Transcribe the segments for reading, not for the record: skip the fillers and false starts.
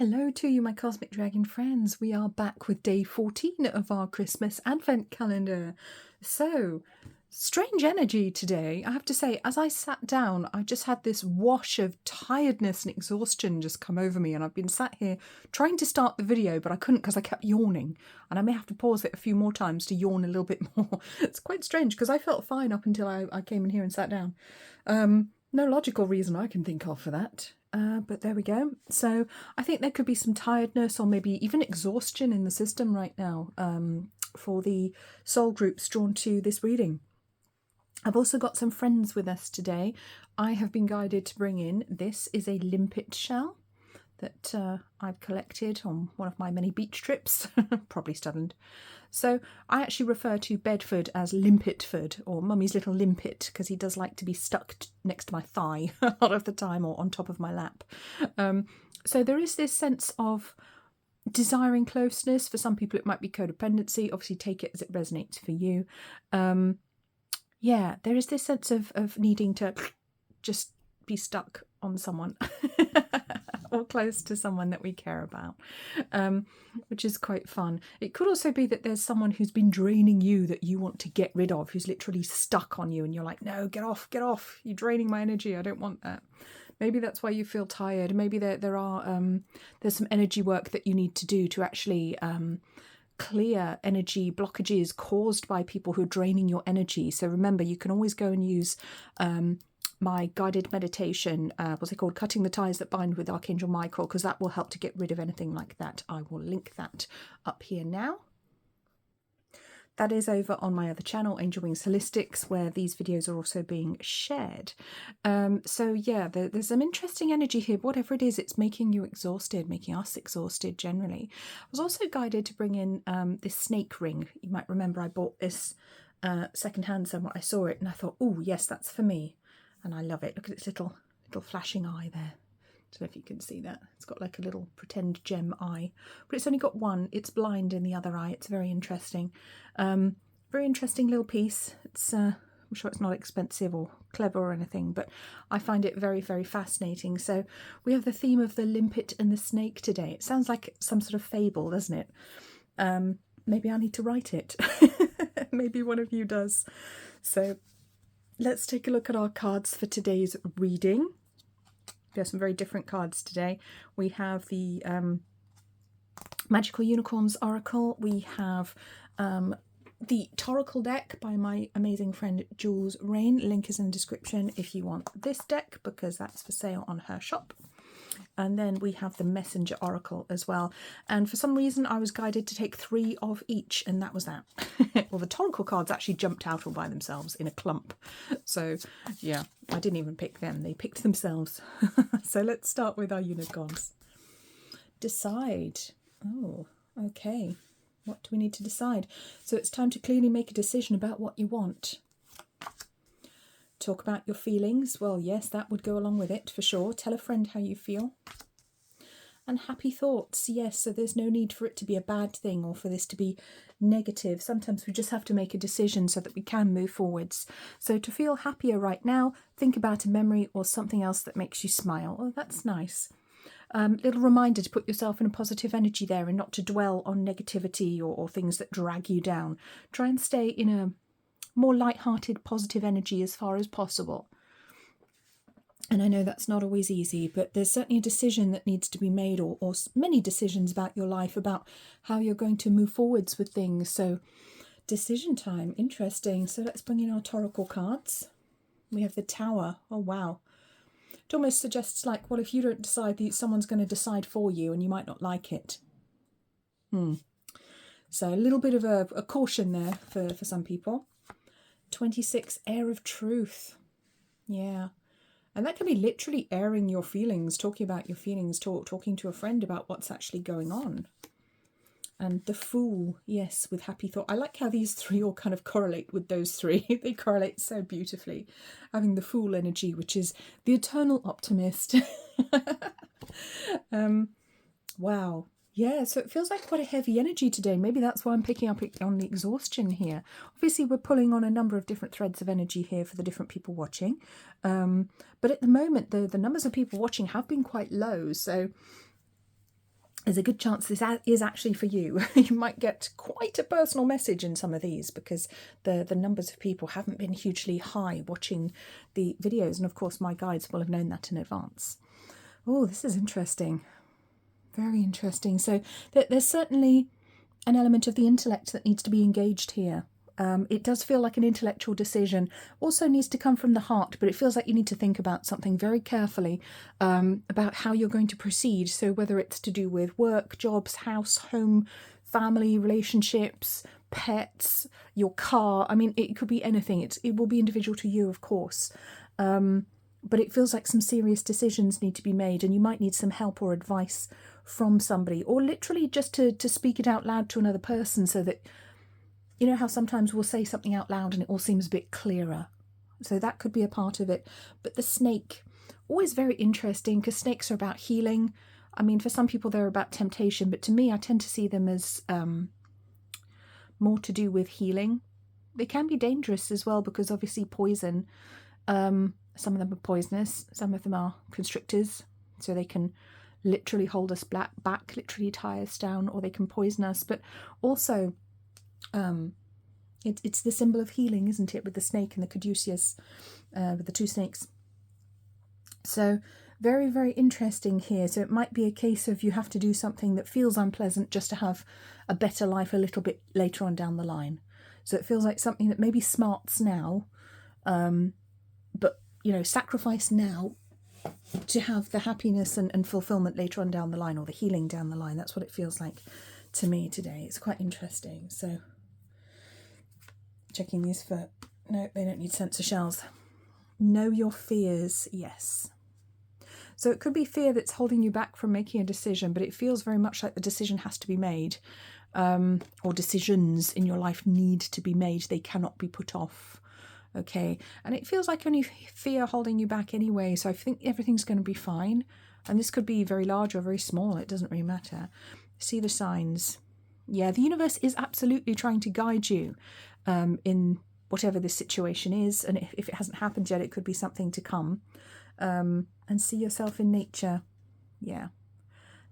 Hello to you, my Cosmic Dragon friends. We are back with day 14 of our Christmas Advent calendar. So, strange energy today. I have to say, as I sat down, I just had this wash of tiredness and exhaustion just come over me, and I've been sat here trying to start the video, but I couldn't because I kept yawning, and I may have to pause it a few more times to yawn a little bit more. It's quite strange because I felt fine up until I came in here and sat down. No logical reason I can think of for that. But there we go. So I think there could be some tiredness or maybe even exhaustion in the system right now for the soul groups drawn to this reading. I've also got some friends with us today. I have been guided to bring in, this is a limpet shell that I've collected on one of my many beach trips, probably stunned. So I actually refer to Bedford as Limpetford, or Mummy's little limpet, because he does like to be stuck next to my thigh a lot of the time, or on top of my lap. So there is this sense of desiring closeness. For some people it might be codependency. Obviously take it as it resonates for you. Yeah, there is this sense of needing to just be stuck on someone or close to someone that we care about, which is quite fun. It could also be that there's someone who's been draining you that you want to get rid of, who's literally stuck on you and you're like, no, get off, you're draining my energy, I don't want that. Maybe that's why you feel tired. Maybe there's some energy work that you need to do to actually clear energy blockages caused by people who are draining your energy. So remember, you can always go and use my guided meditation, what's it called, Cutting the Ties That Bind with Archangel Michael, because that will help to get rid of anything like that. I will link that up here now. That is over on my other channel, Angel Wings Holistics, where these videos are also being shared. So yeah, there's some interesting energy here. Whatever it is, it's making you exhausted, making us exhausted generally. I was also guided to bring in this snake ring. You might remember I bought this secondhand somewhere. I saw it and I thought, oh yes, that's for me. And I love it. Look at its little flashing eye there. I don't know if you can see that. It's got like a little pretend gem eye. But it's only got one. It's blind in the other eye. It's very interesting. Very interesting little piece. It's I'm sure it's not expensive or clever or anything, but I find it very, very fascinating. So we have the theme of the limpet and the snake today. It sounds like some sort of fable, doesn't it? Maybe I need to write it. Maybe one of you does. So let's take a look at our cards for today's reading. There are some very different cards today. We have the Magical Unicorns Oracle. We have the Toracle deck by my amazing friend Jules Rain. Link is in the description if you want this deck, because that's for sale on her shop. And then we have the Messenger Oracle as well. And for some reason, I was guided to take 3 of each, and that was that. Well, the Toracle cards actually jumped out all by themselves in a clump. So, yeah, I didn't even pick them. They picked themselves. So let's start with our unicorns. Decide. Oh, okay. What do we need to decide? So it's time to clearly make a decision about what you want. Talk about your feelings. Well, yes, that would go along with it for sure. Tell a friend how you feel. And happy thoughts. Yes, so there's no need for it to be a bad thing or for this to be negative. Sometimes we just have to make a decision so that we can move forwards. So to feel happier right now, think about a memory or something else that makes you smile. Oh, that's nice. Little reminder to put yourself in a positive energy there and not to dwell on negativity or things that drag you down. Try and stay in a more light-hearted, positive energy as far as possible. And I know that's not always easy, but there's certainly a decision that needs to be made, or many decisions about your life, about how you're going to move forwards with things. So decision time, interesting. So let's bring in our Toracle cards. We have the Tower. Oh, wow. It almost suggests like, well, if you don't decide, someone's going to decide for you and you might not like it. So a little bit of a caution there for some people. 26, Air of Truth. Yeah. And that can be literally airing your feelings, talking about your feelings, talking to a friend about what's actually going on. And the Fool, yes, with happy thought. I like how these 3 all kind of correlate with those 3. They correlate so beautifully. Having the Fool energy, which is the eternal optimist. Wow. Yeah, so it feels like quite a heavy energy today. Maybe that's why I'm picking up on the exhaustion here. Obviously, we're pulling on a number of different threads of energy here for the different people watching. But at the moment, the numbers of people watching have been quite low. So there's a good chance this is actually for you. You might get quite a personal message in some of these because the numbers of people haven't been hugely high watching the videos. And of course, my guides will have known that in advance. Oh, this is interesting. Very interesting. So there's certainly an element of the intellect that needs to be engaged here. It does feel like an intellectual decision. Also needs to come from the heart, but it feels like you need to think about something very carefully about how you're going to proceed. So whether it's to do with work, jobs, house, home, family, relationships, pets, your car. I mean, it could be anything. It will be individual to you, of course. But it feels like some serious decisions need to be made, and you might need some help or advice from somebody, or literally just to speak it out loud to another person so that, you know how sometimes we'll say something out loud and it all seems a bit clearer. So that could be a part of it. But the snake, always very interesting because snakes are about healing. I mean, for some people they're about temptation, but to me I tend to see them as more to do with healing. They can be dangerous as well because obviously poison, some of them are poisonous, some of them are constrictors, so they can literally hold us back, literally tie us down, or they can poison us. But also it's the symbol of healing, isn't it, with the snake and the caduceus, with the two snakes. So very, very interesting here. So it might be a case of you have to do something that feels unpleasant just to have a better life a little bit later on down the line. So it feels like something that maybe smarts now, but, you know, sacrifice now to have the happiness and fulfillment later on down the line, or the healing down the line. That's what it feels like to me today. It's quite interesting. So checking these for, no, they don't need sensor shells. Know your fears, yes. So it could be fear that's holding you back from making a decision, but it feels very much like the decision has to be made, or decisions in your life need to be made. They cannot be put off. Okay, and it feels like only fear holding you back anyway, so I think everything's going to be fine. And this could be very large or very small, it doesn't really matter. See the signs. Yeah, the universe is absolutely trying to guide you in whatever this situation is, and if it hasn't happened yet, it could be something to come. And see yourself in nature. Yeah,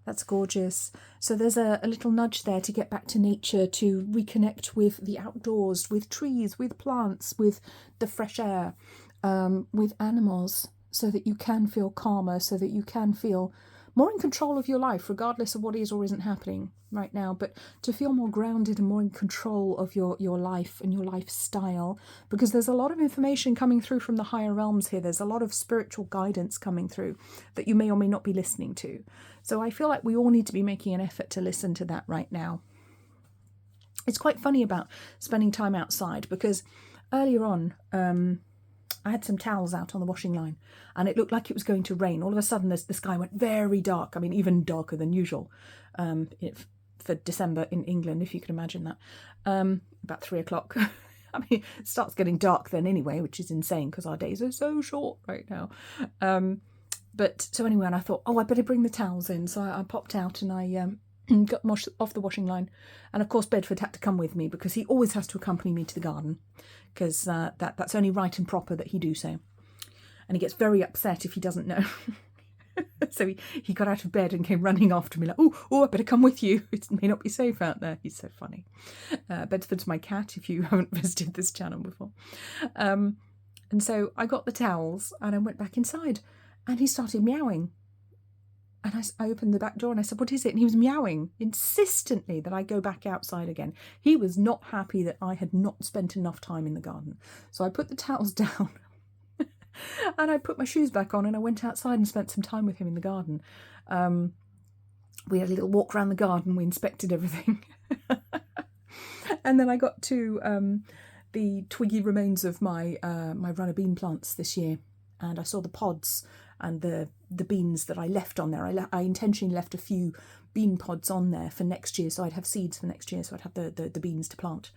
that's gorgeous. So there's a little nudge there to get back to nature, to reconnect with the outdoors, with trees, with plants, with the fresh air, with animals, so that you can feel calmer, so that you can feel more in control of your life, regardless of what is or isn't happening right now, but to feel more grounded and more in control of your life and your lifestyle, because there's a lot of information coming through from the higher realms here. There's a lot of spiritual guidance coming through that you may or may not be listening to. So I feel like we all need to be making an effort to listen to that right now. It's quite funny about spending time outside, because earlier on, I had some towels out on the washing line and it looked like it was going to rain. All of a sudden, the sky went very dark. I mean, even darker than usual for December in England, if you can imagine that. About 3 o'clock. I mean, it starts getting dark then anyway, which is insane because our days are so short right now. But so anyway, and I thought, oh, I better bring the towels in. So I popped out and I got them off the washing line. And of course, Bedford had to come with me because he always has to accompany me to the garden, because that's only right and proper that he do so. And he gets very upset if he doesn't know. So he got out of bed and came running after me like, oh, I better come with you. It may not be safe out there. He's so funny. Bedford's my cat, if you haven't visited this channel before. And so I got the towels and I went back inside and he started meowing. And I opened the back door and I said, what is it? And he was meowing insistently that I go back outside again. He was not happy that I had not spent enough time in the garden. So I put the towels down and I put my shoes back on and I went outside and spent some time with him in the garden. We had a little walk around the garden. We inspected everything. And then I got to the twiggy remains of my runner bean plants this year. And I saw the pods and the beans that I left on there. I intentionally left a few bean pods on there for next year, so I'd have seeds for next year, so I'd have the beans to plant.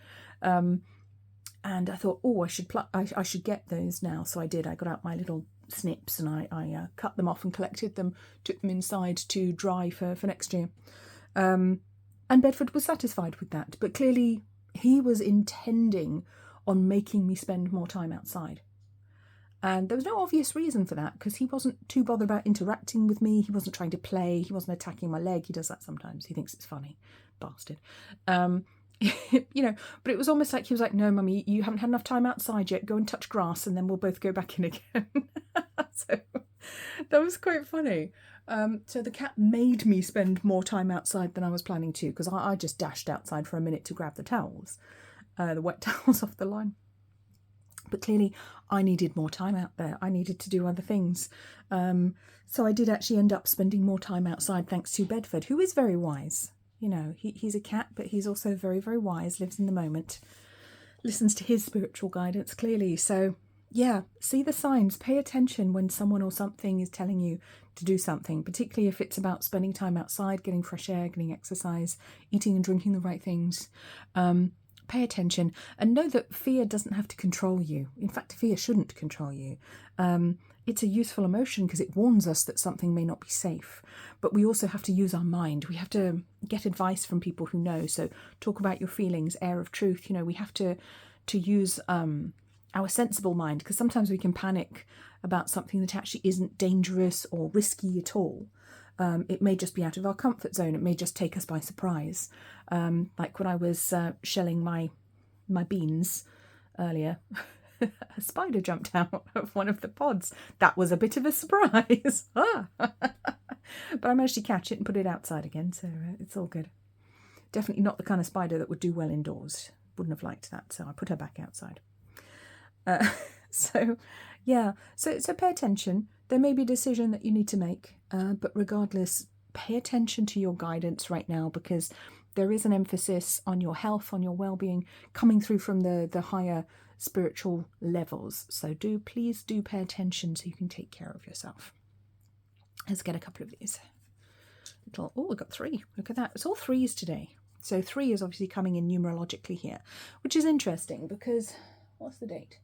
And I thought, oh, I should get those now. So I did. I got out my little snips and I cut them off and collected them, took them inside to dry for next year. And Bedford was satisfied with that, but clearly he was intending on making me spend more time outside. And there was no obvious reason for that, because he wasn't too bothered about interacting with me. He wasn't trying to play. He wasn't attacking my leg. He does that sometimes. He thinks it's funny. Bastard. You know, but it was almost like he was like, no, mummy, you haven't had enough time outside yet. Go and touch grass and then we'll both go back in again. So that was quite funny. So the cat made me spend more time outside than I was planning to, because I just dashed outside for a minute to grab the towels, the wet towels off the line. But clearly I needed more time out there. I needed to do other things. So I did actually end up spending more time outside, thanks to Bedford, who is very wise. You know, he's a cat, but he's also very, very wise, lives in the moment, listens to his spiritual guidance clearly. So yeah, see the signs, pay attention when someone or something is telling you to do something, particularly if it's about spending time outside, getting fresh air, getting exercise, eating and drinking the right things. Pay attention and know that fear doesn't have to control you. In fact, fear shouldn't control you. It's a useful emotion because it warns us that something may not be safe. But we also have to use our mind. We have to get advice from people who know. So talk about your feelings, air of truth. You know, we have to use our sensible mind, because sometimes we can panic about something that actually isn't dangerous or risky at all. It may just be out of our comfort zone. It may just take us by surprise. Like when I was shelling my beans earlier, a spider jumped out of one of the pods. That was a bit of a surprise. But I managed to catch it and put it outside again, so it's all good. Definitely not the kind of spider that would do well indoors. Wouldn't have liked that, so I put her back outside. So yeah, so pay attention. There may be a decision that you need to make, but regardless, pay attention to your guidance right now, because there is an emphasis on your health, on your well-being, coming through from the higher spiritual levels. So please do pay attention so you can take care of yourself. Let's get a couple of these. Oh, we've got 3. Look at that. It's all 3s today. So 3 is obviously coming in numerologically here, which is interesting because, what's the date?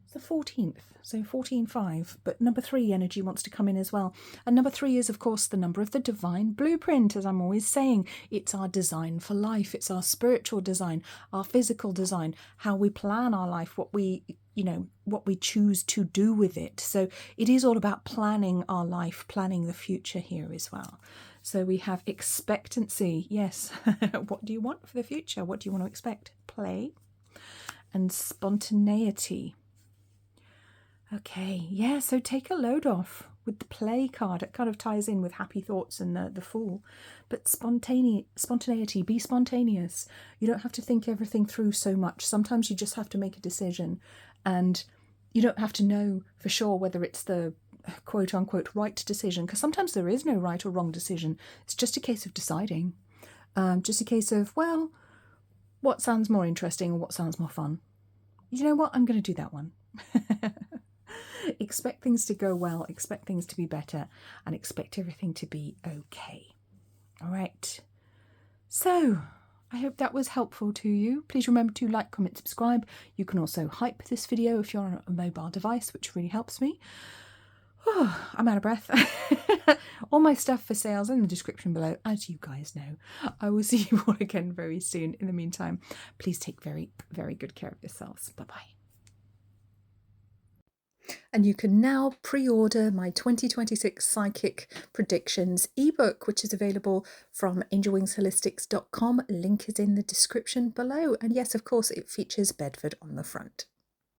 It's the 14th, so 14-5, but number 3 energy wants to come in as well. And number 3 is, of course, the number of the divine blueprint, as I'm always saying. It's our design for life. It's our spiritual design, our physical design, how we plan our life, what we choose to do with it. So it is all about planning our life, planning the future here as well. So we have expectancy. Yes. What do you want for the future? What do you want to expect? Play. And spontaneity. Okay, yeah, so take a load off with the play card. It kind of ties in with happy thoughts and the fool. But spontaneity, be spontaneous. You don't have to think everything through so much. Sometimes you just have to make a decision, and you don't have to know for sure whether it's the quote unquote right decision, because sometimes there is no right or wrong decision. It's just a case of deciding. Just a case of, well, what sounds more interesting or what sounds more fun? You know what? I'm going to do that one. Expect things to go well, expect things to be better, and expect everything to be okay. All right. So I hope that was helpful to you. Please remember to like, comment, subscribe. You can also hype this video if you're on a mobile device, which really helps me. Oh, I'm out of breath. All my stuff for sale is in the description below, as you guys know. I will see you all again very soon. In the meantime, please take very, very good care of yourselves. Bye-bye. And you can now pre-order my 2026 Psychic Predictions ebook, which is available from angelwingsholistics.com. Link is in the description below. And yes, of course, it features Bedford on the front.